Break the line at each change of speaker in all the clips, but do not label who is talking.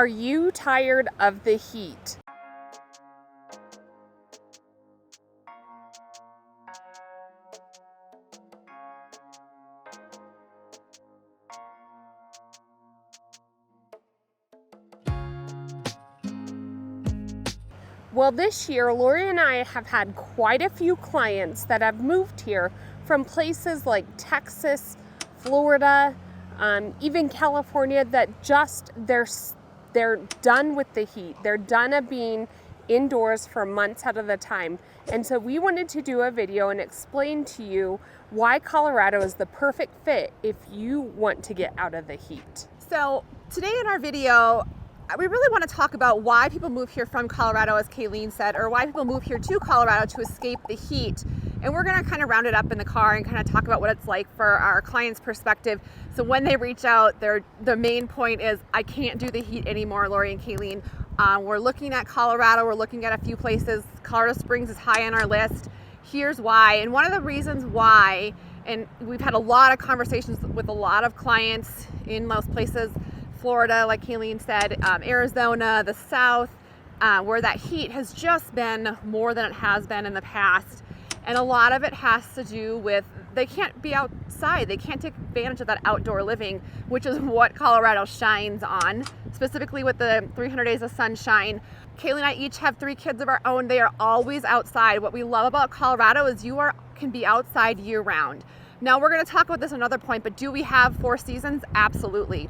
Are you tired of the heat? Well, this year, Lori and I have had quite a few clients that have moved here from places like Texas, Florida, even California, that just they're done with the heat. They're done of being indoors for months at a time. And so we wanted to do a video and explain to you why Colorado is the perfect fit if you want to get out of the heat.
So today in our video, we really want to talk about why people move here from Colorado, as Kayleen said, or why people move here to Colorado to escape the heat. And we're going to kind of round it up in the car and kind of talk about what it's like for our clients' perspective. So when they reach out, the main point is, I can't do the heat anymore, Lori and Kayleen. We're looking at Colorado. We're looking at a few places. Colorado Springs is high on our list. Here's why. And one of the reasons why, and we've had a lot of conversations with a lot of clients in those places, Florida, like Kayleen said, Arizona, the South, where that heat has just been more than it has been in the past. And a lot of it has to do with they can't be outside. They can't take advantage of that outdoor living, which is what Colorado shines on, specifically with the 300 days of sunshine. Kaylee and I each have 3 kids of our own. They are always outside. What we love about Colorado is you can be outside year round. Now we're going to talk about this another point, but do we have 4 seasons? Absolutely.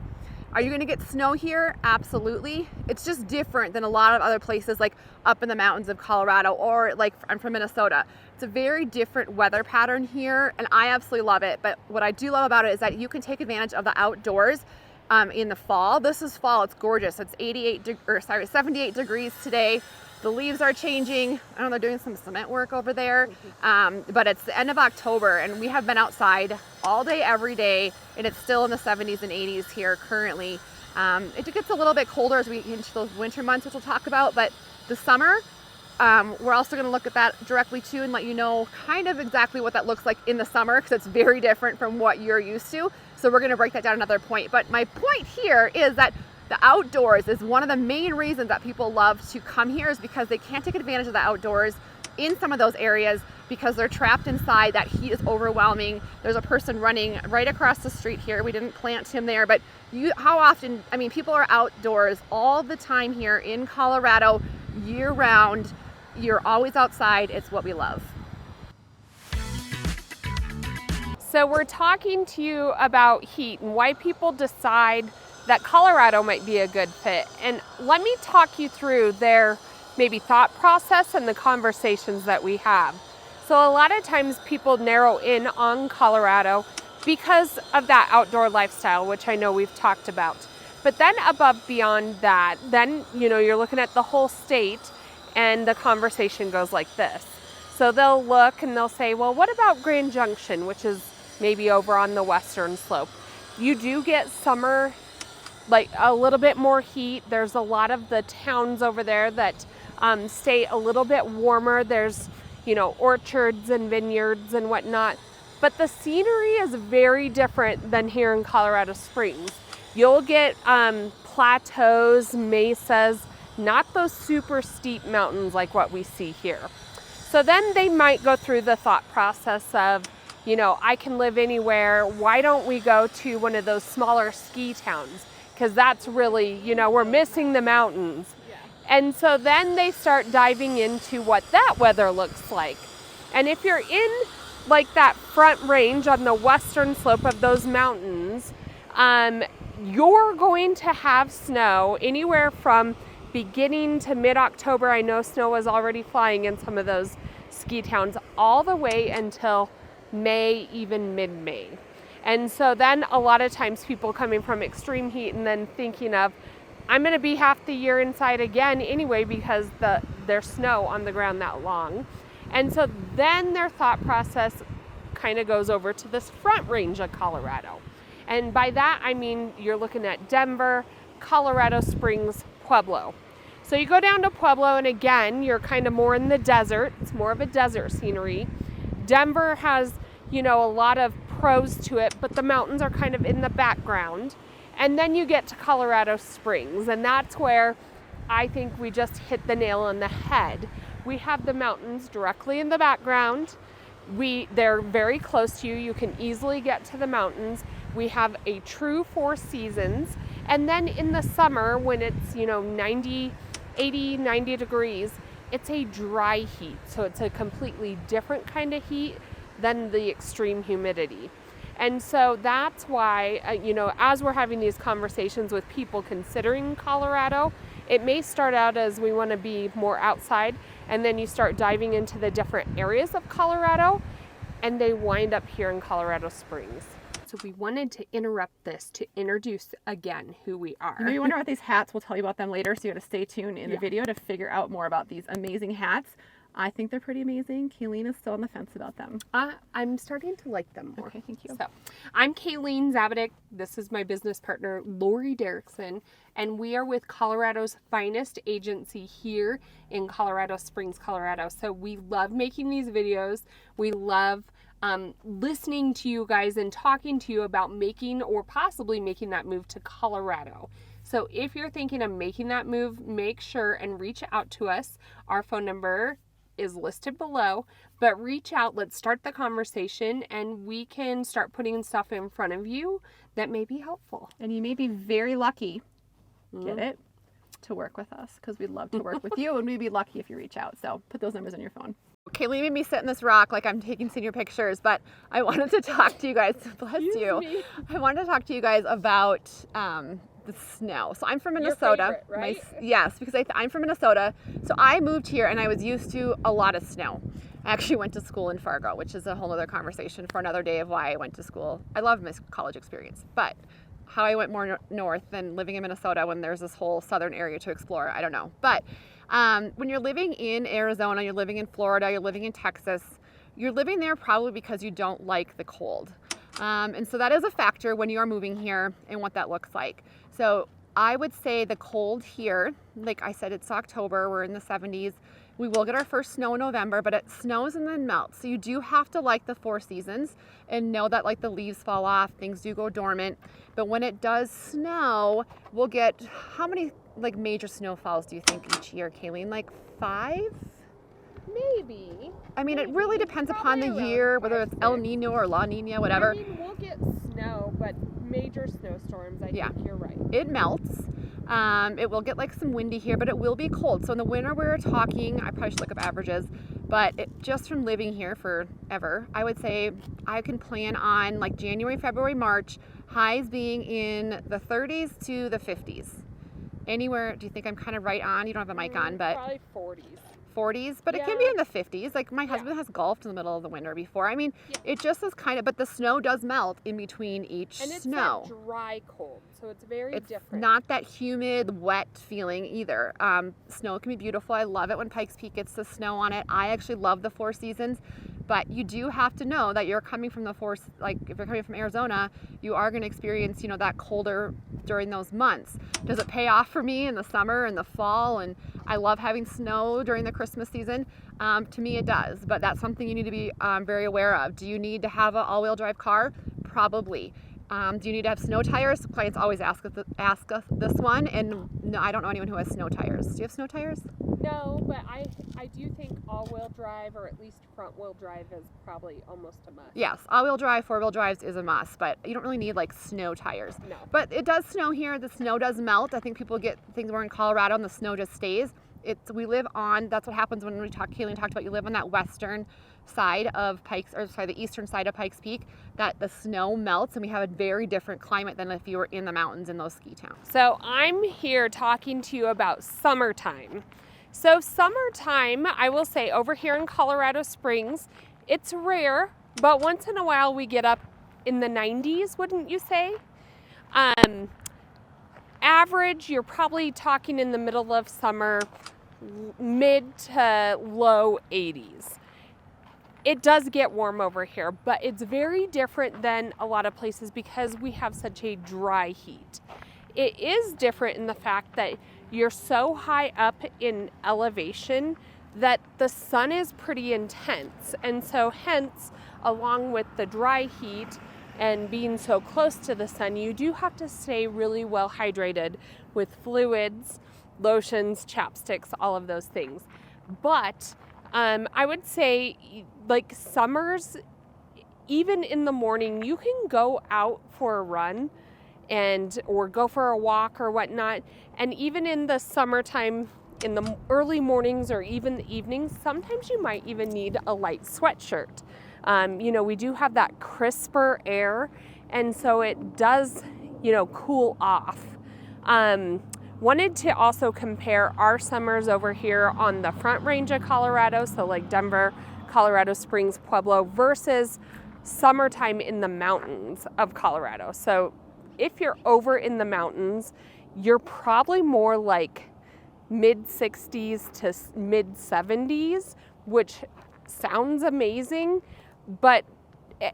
Are you going to get snow here? Absolutely. It's just different than a lot of other places, like up in the mountains of Colorado, or like I'm from Minnesota. It's a very different weather pattern here, and I absolutely love it. But what I do love about it is that you can take advantage of the outdoors in the fall. This is fall. It's gorgeous. It's 78 degrees today. The leaves are changing. I don't know, they're doing some cement work over there. But it's the end of October, and we have been outside all day, every day, and it's still in the 70s and 80s here currently. It gets a little bit colder as we get into those winter months, which we'll talk about, but the summer, we're also gonna look at that directly too and let you know kind of exactly what that looks like in the summer, because it's very different from what you're used to. So we're gonna break that down another point. But my point here is that the outdoors is one of the main reasons that people love to come here, is because they can't take advantage of the outdoors in some of those areas because they're trapped inside. That heat is overwhelming. There's a person running right across the street here. We didn't plant him there, but how often, I mean, people are outdoors all the time here in Colorado, year round. You're always outside. It's what we love.
So we're talking to you about heat and why people decide that Colorado might be a good fit. And let me talk you through their maybe thought process and the conversations that we have. So a lot of times people narrow in on Colorado because of that outdoor lifestyle, which I know we've talked about. But then above beyond that, then you're looking at the whole state, and the conversation goes like this. So they'll look and they'll say, well, what about Grand Junction, which is maybe over on the western slope? You do get summer, like a little bit more heat. There's a lot of the towns over there that stay a little bit warmer. There's, orchards and vineyards and whatnot. But the scenery is very different than here in Colorado Springs. You'll get plateaus, mesas, not those super steep mountains like what we see here. So then they might go through the thought process of, I can live anywhere. Why don't we go to one of those smaller ski towns? Because that's really, we're missing the mountains. Yeah. And so then they start diving into what that weather looks like. And if you're in like that front range on the western slope of those mountains, you're going to have snow anywhere from beginning to mid-October. I know snow was already flying in some of those ski towns, all the way until May, even mid-May. And so then a lot of times people coming from extreme heat and then thinking of, I'm going to be half the year inside again anyway because there's snow on the ground that long. And so then their thought process kind of goes over to this front range of Colorado. And by that, I mean, you're looking at Denver, Colorado Springs, Pueblo. So you go down to Pueblo, and again, you're kind of more in the desert. It's more of a desert scenery. Denver has, a lot of pros to it, but the mountains are kind of in the background. And then you get to Colorado Springs, and that's where I think we just hit the nail on the head. We have the mountains directly in the background. They're very close to you. You can easily get to the mountains. We have a true 4 seasons. And then in the summer, when it's 90 degrees, it's a dry heat. So it's a completely different kind of heat than the extreme humidity. And so that's why, as we're having these conversations with people considering Colorado, it may start out as we want to be more outside, and then you start diving into the different areas of Colorado, and they wind up here in Colorado Springs. So we wanted to interrupt this to introduce again who we are.
You know, you wonder about these hats. We'll tell you about them later, so you got to stay tuned in the video to figure out more about these amazing hats. I think they're pretty amazing. Kayleen is still on the fence about them.
I'm starting to like them more.
Okay, thank you.
So, I'm Kayleen Zabadick. This is my business partner, Lori Derrickson, and we are with Colorado's finest agency here in Colorado Springs, Colorado. So we love making these videos. We love listening to you guys and talking to you about making or possibly making that move to Colorado. So if you're thinking of making that move, make sure and reach out to us. Our phone number is listed below, but reach out, let's start the conversation, and we can start putting stuff in front of you that may be helpful.
And you may be very lucky, get it, to work with us, because we'd love to work with you, and we'd be lucky if you reach out. So put those numbers on your phone. Kayleen made me sit in this rock like I'm taking senior pictures, but I wanted to talk to you guys, bless you. I wanted to talk to you guys about the snow. So I'm from Minnesota.
Your favorite, right?
Yes, because I'm from Minnesota. So I moved here and I was used to a lot of snow. I actually went to school in Fargo, which is a whole other conversation for another day of why I went to school. I love my college experience, but how I went more north than living in Minnesota when there's this whole southern area to explore, I don't know. But when you're living in Arizona, you're living in Florida, you're living in Texas, you're living there probably because you don't like the cold. And so that is a factor when you are moving here and what that looks like. So I would say the cold here, like I said, it's October, we're in the 70s. We will get our first snow in November, but it snows and then melts. So you do have to like the 4 seasons and know that like the leaves fall off, things do go dormant. But when it does snow, we'll get, how many like major snowfalls do you think each year, Kayleen? Like 5?
Maybe.
I mean, it really depends upon the year, whether it's El Nino or La Nina, whatever.
I mean, we'll get snow, but major snowstorms, I think you're right.
It melts. It will get like some windy here, but it will be cold. So in the winter we're talking, I probably should look up averages, but just from living here forever, I would say I can plan on like January, February, March, highs being in the 30s to the 50s. Anywhere, do you think I'm kind of right on? You don't have a mic on, but
probably 40s.
40s, but it can be in the 50s. Like my husband has golfed in the middle of the winter before. I mean, it just is kind of, but the snow does melt in between each snow.
And it's that dry cold, so it's very different.
Not that humid, wet feeling either. Snow can be beautiful. I love it when Pikes Peak gets the snow on it. I actually love the 4 seasons, but you do have to know that you're coming from if you're coming from Arizona, you are going to experience, that colder during those months. Does it pay off for me in the summer and the fall? And I love having snow during the Christmas season. To me, it does, but that's something you need to be very aware of. Do you need to have an all-wheel drive car? Probably. Do you need to have snow tires? Clients always ask us this one, and no, I don't know anyone who has snow tires. Do you have snow tires?
No, but I do think all-wheel drive, or at least front-wheel drive, is probably almost a must.
Yes, all-wheel drive, 4-wheel drives is a must, but you don't really need like snow tires.
No.
But it does snow here. The snow does melt. I think people get things we're in Colorado and the snow just stays. We live on, that's what happens when Kayleen talked about, you live on that western side of the eastern side of Pikes Peak, that the snow melts and we have a very different climate than if you were in the mountains in those ski towns.
So I'm here talking to you about summertime. So summertime, I will say over here in Colorado Springs, it's rare, but once in a while we get up in the 90s, wouldn't you say? Average, you're probably talking in the middle of summer, mid to low 80s. It does get warm over here, but it's very different than a lot of places because we have such a dry heat. It is different in the fact that you're so high up in elevation that the sun is pretty intense. And so hence, along with the dry heat and being so close to the sun, you do have to stay really well hydrated with fluids, lotions, chapsticks, all of those things. But I would say, like, summers, even in the morning, you can go out for a run or go for a walk or whatnot. And even in the summertime, in the early mornings or even the evenings, sometimes you might even need a light sweatshirt. We do have that crisper air, and so it does, cool off. Wanted to also compare our summers over here on the Front Range of Colorado, so like Denver, Colorado Springs, Pueblo, versus summertime in the mountains of Colorado. So if you're over in the mountains, you're probably more like mid 60s to mid 70s, which sounds amazing,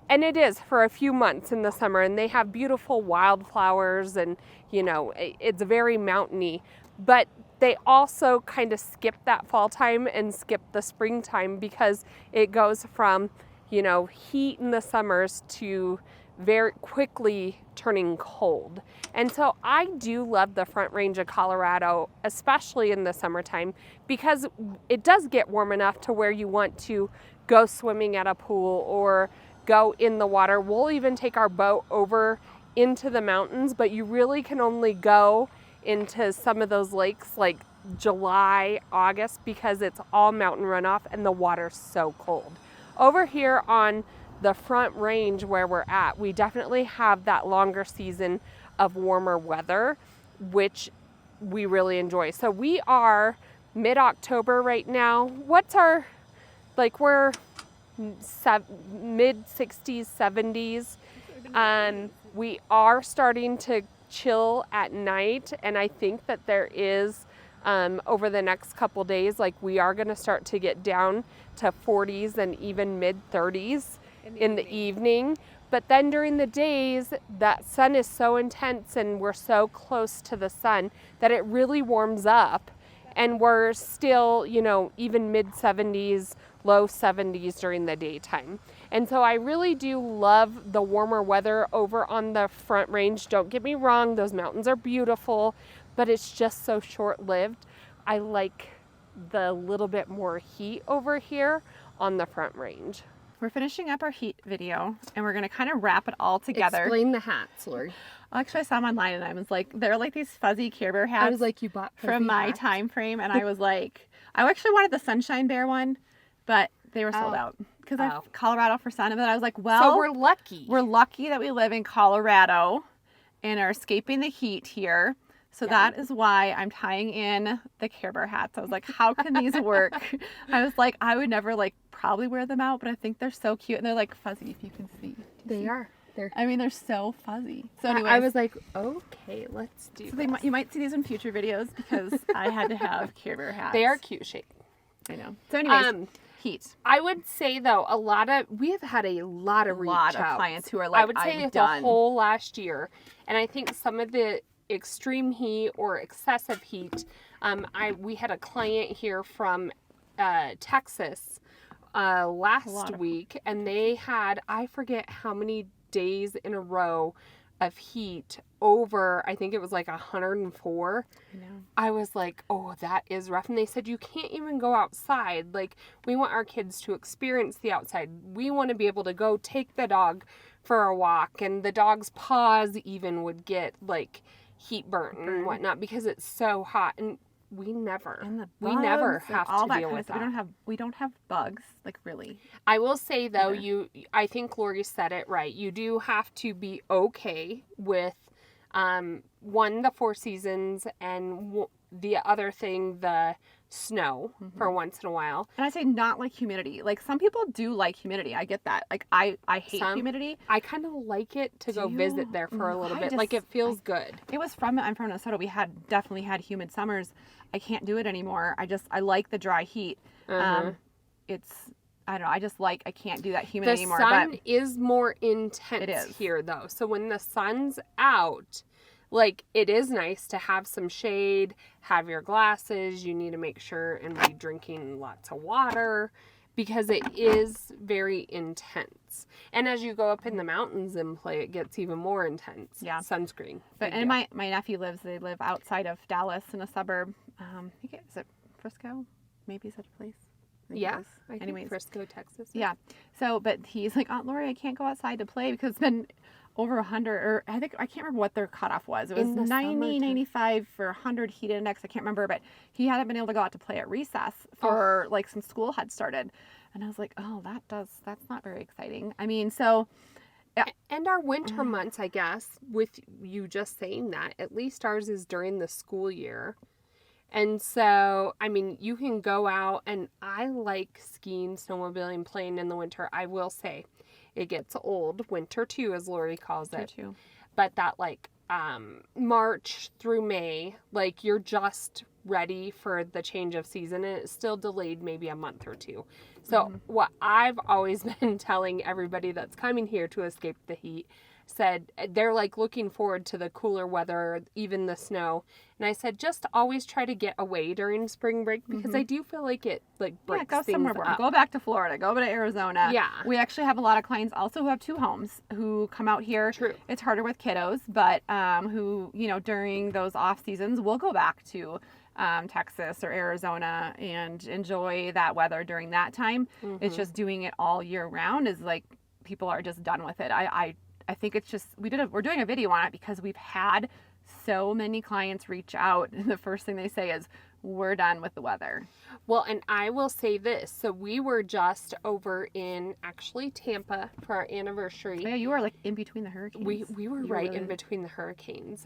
and it is for a few months in the summer, and they have beautiful wildflowers, and it's very mountainy, but they also kind of skip that fall time and skip the springtime because it goes from heat in the summers to very quickly turning cold. And so I do love the Front Range of Colorado, especially in the summertime, because it does get warm enough to where you want to go swimming at a pool or go in the water. We'll even take our boat over into the mountains, but you really can only go into some of those lakes like July, August, because it's all mountain runoff and the water's so cold. Over here on the Front Range where we're at, we definitely have that longer season of warmer weather, which we really enjoy. So we are mid-October right now. What's our, we're mid 60s, 70s. We are starting to chill at night, and I think that there is, over the next couple days, we are going to start to get down to 40s and even mid 30s in the evening. But then during the days, that sun is so intense and we're so close to the sun that it really warms up, and we're still, even mid 70s, low 70s during the daytime. And so I really do love the warmer weather over on the Front Range. Don't get me wrong, those mountains are beautiful, but it's just so short-lived. I like the little bit more heat over here on the Front Range.
We're finishing up our heat video, and we're going to kind of wrap it all together.
Explain the hats, Lori.
Actually, I saw them online, and I was like, they're like these fuzzy Care Bear hats.
I was like, you bought
from my
hats?
time frame, and I was like, I actually wanted the Sunshine Bear one, but they were sold out because I'm Colorado for sun. And then I was like, well,
so we're lucky.
We're lucky that we live in Colorado and are escaping the heat here. So that is why I'm tying in the Care Bear hats. I was like, how can these work? I was like, I would never probably wear them out, but I think they're so cute, and they're fuzzy, if you can see.
They are.
They're so fuzzy. So anyway,
I was like, okay, let's do this.
You might see these in future videos because I had to have Care Bear hats.
They are cute shape.
I know. So anyways, heat.
I would say though, we have had a lot of
clients who are like,
I would say the whole last year, and I think some of the extreme heat or excessive heat. We had a client here from Texas last week, and they had, I forget how many days in a row of heat over, I think it was 104.
I know.
I was like, oh, that is rough. And they said, you can't even go outside. We want our kids to experience the outside. We want to be able to go take the dog for a walk, and the dog's paws even would get heat burn and whatnot because it's so hot. And we never have to deal with that.
We don't have bugs, really.
I will say though, I think Lori said it right. You do have to be okay with the 4 seasons, and the other thing, the snow for once in a while.
And I say not like humidity. Some people do like humidity. I get that. I hate humidity.
I kind of like it to go visit there for a little bit. It feels good.
I'm from Minnesota. We definitely had humid summers. I can't do it anymore. I like the dry heat. I don't know. I can't do that humidity anymore.
The sun is more intense here though. So when the sun's out, it is nice to have some shade, have your glasses. You need to make sure and be drinking lots of water. because it is very intense. And as you go up in the mountains and play, it gets even more intense.
Yeah.
Sunscreen.
But and my nephew they live outside of Dallas in a suburb. Is it Frisco? Maybe such a place.
Yeah.
I think
Frisco, Texas.
Yeah. So, but he's like, Aunt Lori, I can't go outside to play because it's been over 100, or I can't remember what their cutoff was. It was 90, 95 for 100 heat index. I can't remember, but he hadn't been able to go out to play at recess for like some school had started. And I was like, oh, that's not very exciting. I mean, so. Yeah.
And our winter months, I guess, with you just saying that, at least ours is during the school year. And so, I mean, you can go out, and I like skiing, snowmobiling, playing in the winter. I will say it gets old. Winter too, as Lori calls it.
Too.
But that like March through May, like you're just ready for the change of season, and it's still delayed maybe a month or two. So what I've always been telling everybody that's coming here to escape the heat, said they're like looking forward to the cooler weather, even the snow. And I said, just always try to get away during spring break, because I do feel like it like breaks
go
things
somewhere warm.
up.
Go back to Florida. Go to Arizona.
Yeah.
We actually have a lot of clients also who have 2 homes who come out here.
True.
It's harder with kiddos, but who, during those off seasons will go back to Texas or Arizona and enjoy that weather during that time. It's just doing it all year round is like people are just done with it. I think it's just we're doing a video on it because we've had so many clients reach out, and the first thing they say is, we're done with the weather.
Well, and I will say this. So we were just over in actually Tampa for our anniversary.
Yeah, you were like in between the hurricanes.
We were right in between the hurricanes.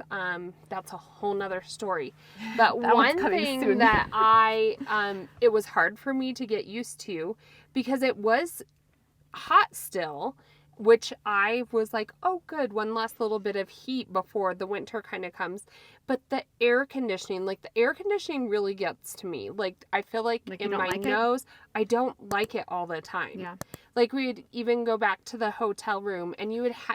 That's a whole nother story. But one thing that it was hard for me to get used to, because it was hot still, which I was like, oh, good, one last little bit of heat before the winter kind of comes. But the air conditioning really gets to me. Like, I feel like in my nose, I don't like it all the time.
Yeah.
Like, we'd even go back to the hotel room, and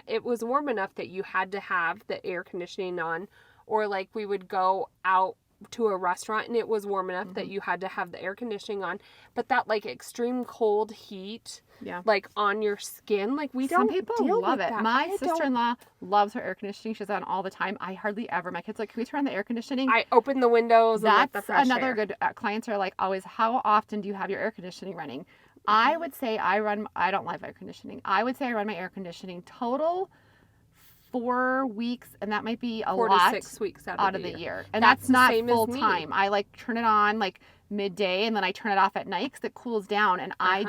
it was warm enough that you had to have the air conditioning on. Or, like, we would go out to a restaurant, and it was warm enough that you had to have the air conditioning on. But that, like, extreme cold heat...
Yeah.
Like on your skin, like
Some people love it.
That.
My sister-in-law loves her air conditioning. She's on all the time. I hardly ever. My kids are like, can we turn on the air conditioning?
I open the windows.
That's
and let the fresh
another
air.
Good. Clients are like always, how often do you have your air conditioning running? I would say I don't like air conditioning. I would say I run my air conditioning total 4 weeks, and that might be a
4
lot.
to 6 weeks
out of the year. And that's not full time. I like turn it on like midday, and then I turn it off at night because it cools down. And I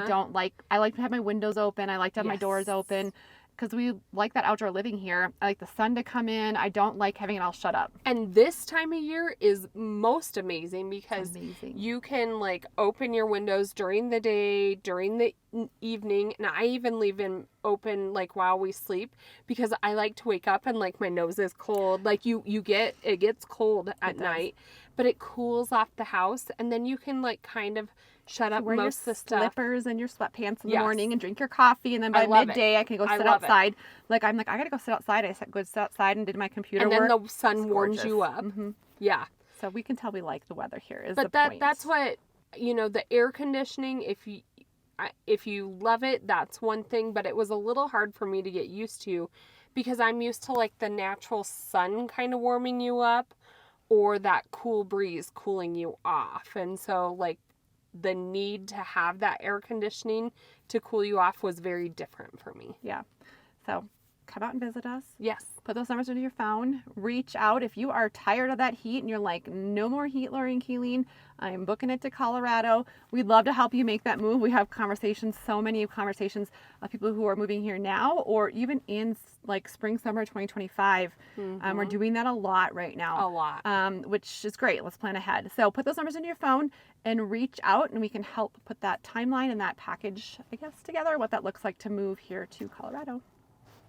like to have my windows open. I like to have my doors open because we like that outdoor living here. I like the sun to come in. I don't like having it all shut up.
And this time of year is most amazing because you can like open your windows during the day, during the evening, and I even leave them open like while we sleep because I like to wake up and like my nose is cold. Like it gets cold at night, but it cools off the house, and then you can like kind of shut up most of the stuff.
Slippers and your sweatpants in the morning and drink your coffee, and then by midday I can go sit outside. Like I'm like, I gotta go sit outside. I go sit outside and did my computer work.
And then the sun warms you up. Yeah.
So we can tell we like the weather here.
But that's what, the air conditioning, if you love it, that's one thing, but it was a little hard for me to get used to because I'm used to like the natural sun kind of warming you up or that cool breeze cooling you off. And so like the need to have that air conditioning to cool you off was very different for me.
Yeah. So come out and visit us.
Yes.
Put those numbers into your phone. Reach out if you are tired of that heat and you're like, no more heat, Lori and Keeleen. I'm booking it to Colorado. We'd love to help you make that move. We have conversations, so many conversations of people who are moving here now or even in like spring, summer 2025. We're doing that a lot right now.
A lot.
Which is great. Let's plan ahead. So put those numbers into your phone and reach out, and we can help put that timeline and that package, I guess, together, what that looks like to move here to Colorado.